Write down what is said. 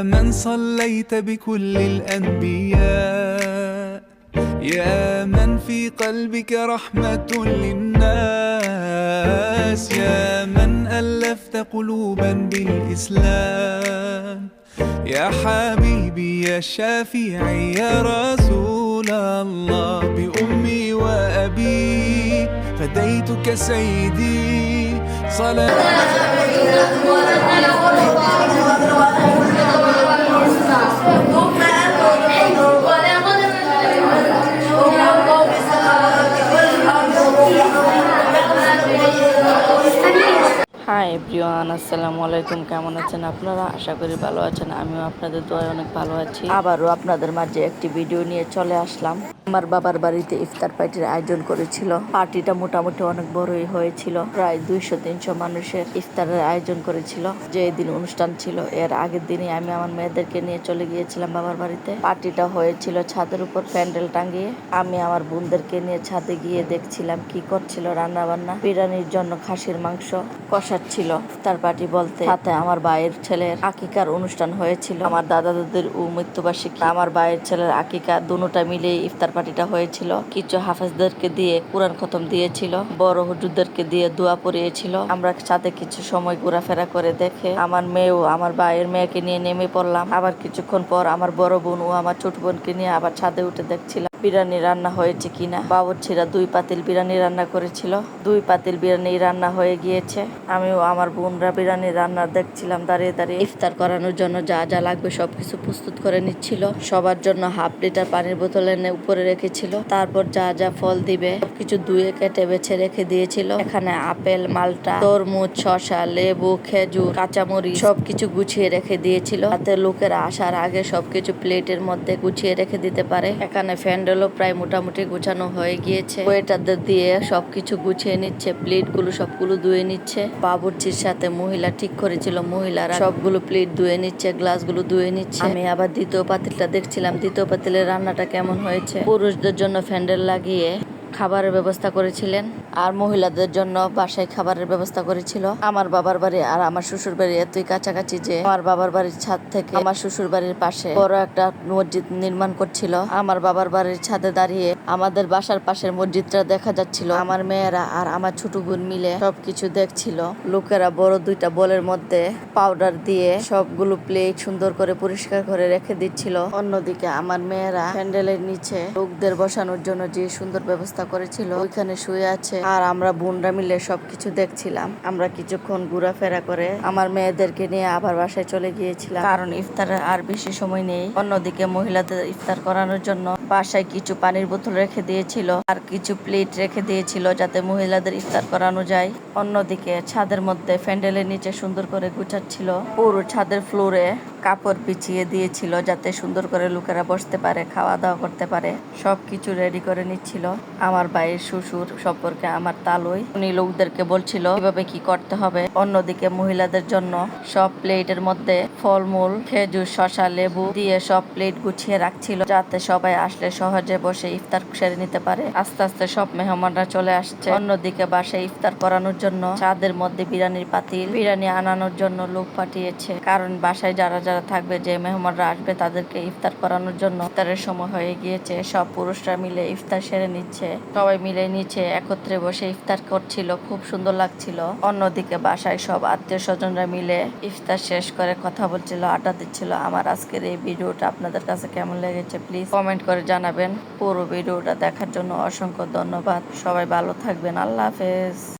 من صليت بكل الأنبياء، يا من في قلبك رحمة للناس، يا من ألفت قلوبا بالإسلام، يا حبيبي يا شافعي يا رسول الله، بأمي وأبي فديتك سيدي صلاة. Hi everyone, আসসালামু আলাইকুম। কেমন আছেন আপনারা? আশা করি ভালো আছেন। আমিও আপনাদের দোয়ায় অনেক ভালো আছি। আবারও আপনাদের মাঝে একটি ভিডিও নিয়ে চলে আসলাম। আমার বাবার বাড়িতে ইফতার পার্টির আয়োজন করেছিল। পার্টিটা মোটামুটি অনেক বড়ই হয়েছিল, প্রায় 200-300 মানুষের ইফতারের আয়োজন করেছিল। যে দিন অনুষ্ঠান ছিল এর আগের দিনই আমি আমার মেয়েদেরকে নিয়ে চলে গিয়েছিলাম বাবার বাড়িতে। পার্টিটা হয়েছিল ছাদের উপর প্যান্ডেল টাঙিয়ে। আমি আমার বোনদেরকে নিয়ে ছাদে গিয়ে দেখছিলাম কি করছিল রান্না বান্না। বিরিয়ানির জন্য খাসির মাংস কষাচ্ছিল। ইফতার পার্টি বলতে সাথে আমার ভাইয়ের ছেলের আকিকার অনুষ্ঠান হয়েছিল। আমার দাদা দাদির মৃত্যুবার্ষিকী, আমার ভাইয়ের ছেলের আকিকা, দুটোটা মিলে ইফতার পার্টিটা হয়েছিল। কিছু হাফেজদেরকে দিয়ে কুরআন খতম দিয়েছিল, বড় হুজুরদেরকে দিয়ে দোয়া পড়িয়েছিল। আমরা সাথে কিছু সময় ঘোরাফেরা করে দেখে আমার মেয়েও আমার ভাইয়ের মেয়েকে নিয়ে নেমে পড়লাম। আবার কিছুক্ষণ পর আমার বড় বোন ও আমার ছোট বোনকে নিয়ে আবার ছাদে উঠে দেখছিলাম বিরিয়ানি রান্না হয়েছে কিনা। বাবুর্চিরা 2 পাতিল বিরিয়ানি রান্না করেছিল। 2 পাতিল বিরিয়ানি রান্না হয়ে গিয়েছে। আমিও আমার বোনরা বিরিয়ানি রান্না দেখছিলাম দাঁড়িয়ে দাঁড়িয়ে। ইফতার করানোর জন্য যা যা লাগবে সবকিছু প্রস্তুত করে নিচ্ছিল। সবার জন্য হাফ লিটার পানির বোতল এনে উপরে রেখেছিল। তারপর যা যা ফল দিবে কিছু ধুয়ে কেটে বেছে রেখে দিয়েছিল। এখানে আপেল, মালটা, তরমুজ, শসা, লেবু, খেজুর, কাঁচামরিচ সবকিছু গুছিয়ে রেখে দিয়েছিল, যাতে লোকেরা আসার আগে সবকিছু প্লেটের মধ্যে গুছিয়ে রেখে দিতে পারে। এখানে প্যান্ডেলও প্রায় মোটামুটি গুছানো হয়ে গিয়েছে। ওয়েটারদের দিয়ে সবকিছু গুছিয়ে নিচ্ছে, প্লেটগুলো সবগুলো ধুয়ে নিচ্ছে। বাবুর্চির সাথে মহিলা ঠিক করেছিল, মহিলারা সবগুলো প্লেট ধুয়ে নিচ্ছে, গ্লাসগুলো ধুয়ে নিচ্ছে। আমি আবার দ্বিতীয় পাতিলটা দেখছিলাম, দ্বিতীয় পাতিলের রান্নাটা কেমন হয়েছে। পুরুষদের জন্য প্যান্ডেল লাগিয়ে খাবারের ব্যবস্থা করেছিলেন, আর মহিলাদের জন্য বাসায় খাবারের ব্যবস্থা করেছিল। আমার বাবার বাড়ি আর আমার শ্বশুর বাড়ি এতই কাছাকাছি যে আমার বাবার বাড়ির ছাদ থেকে আমার শ্বশুর বাড়ির পাশে বড় একটা মসজিদ নির্মাণ করছিল। আমার বাবার বাড়ির ছাদে দাঁড়িয়ে আমাদের বাসার পাশের মসজিদটা দেখা যাচ্ছিল। আমার মেয়েরা আর আমার ছোট বোন মিলে সবকিছু দেখছিল। লোকেরা বড় 2টা বোলের মধ্যে পাউডার দিয়ে সবগুলো প্লেট সুন্দর করে পরিষ্কার করে রেখে দিচ্ছিল। অন্যদিকে আমার মেয়েরা প্যান্ডেলের নিচে লোকদের বসানোর জন্য যে সুন্দর ব্যবস্থা করেছিল ওইখানে শুয়ে আছে, আর আমরা বোনরা মিলে সবকিছু দেখছিলাম। আমরা কিছুক্ষণ ঘোরাফেরা করে আমার মেয়েদেরকে নিয়ে আবার বাসায় চলে গিয়েছিলাম, কারণ ইফতারের আর বেশি সময় নেই। অন্যদিকে মহিলাদের ইফতার করানোর জন্য বাসায় কিছু পানির বোতল রেখে দিয়েছিল আর কিছু প্লেট রেখে দিয়েছিল, যাতে মহিলাদের ইফতার করানো যায়। অন্যদিকে ছাদের মধ্যে প্যান্ডেলের নিচে সুন্দর করে গুছাচ্ছিল। পুরো ছাদের ফ্লোরে কাপড় বিছিয়ে দিয়েছিল, যাতে সুন্দর করে লোকেরা বসতে পারে, খাওয়া দাওয়া করতে পারে। সবকিছু রেডি করে নিচ্ছিল। আমার ভাইয়ের শ্বশুর সম্পর্কে আমার তালুই, উনি লোকদেরকে বলছিল কিভাবে কি করতে হবে। অন্যদিকে মহিলাদের জন্য সব প্লেটের মধ্যে ফলমূল, খেজুর, শসা, লেবু দিয়ে সব প্লেট গুছিয়ে রাখছিল, যাতে সবাই আসলে সহজে বসে ইফতার সেরে নিতে পারে। আস্তে আস্তে সব মেহমানরা চলে আসছে। অন্যদিকে বাসায় ইফতার করানোর জন্য ছাদের মধ্যে বিরিয়ানির পাতিল, বিরিয়ানি আনানোর জন্য লোক পাঠিয়েছে, কারণ বাসায় যারা যারা থাকবে, যে মেহমানরা আসবে তাদেরকে ইফতার করানোর জন্য। ইফতারের সময় হয়ে গিয়েছে, সব পুরুষরা মিলে ইফতার সেরে নিচ্ছে। সবাই মিলে নিচে একত্রে বসে ইফতার করছিল, খুব সুন্দর লাগছিল। অন্যদিকে বাসায় সব আত্মীয় স্বজনরা মিলে ইফতার শেষ করে কথা বলছিল, আড্ডা দিচ্ছিল। আমার আজকের এই ভিডিওটা আপনাদের কাছে কেমন লেগেছে প্লিজ কমেন্ট করে জানাবেন। পুরো ভিডিওটা দেখার জন্য অসংখ্য ধন্যবাদ। সবাই ভালো থাকবেন। আল্লাহ হাফেজ।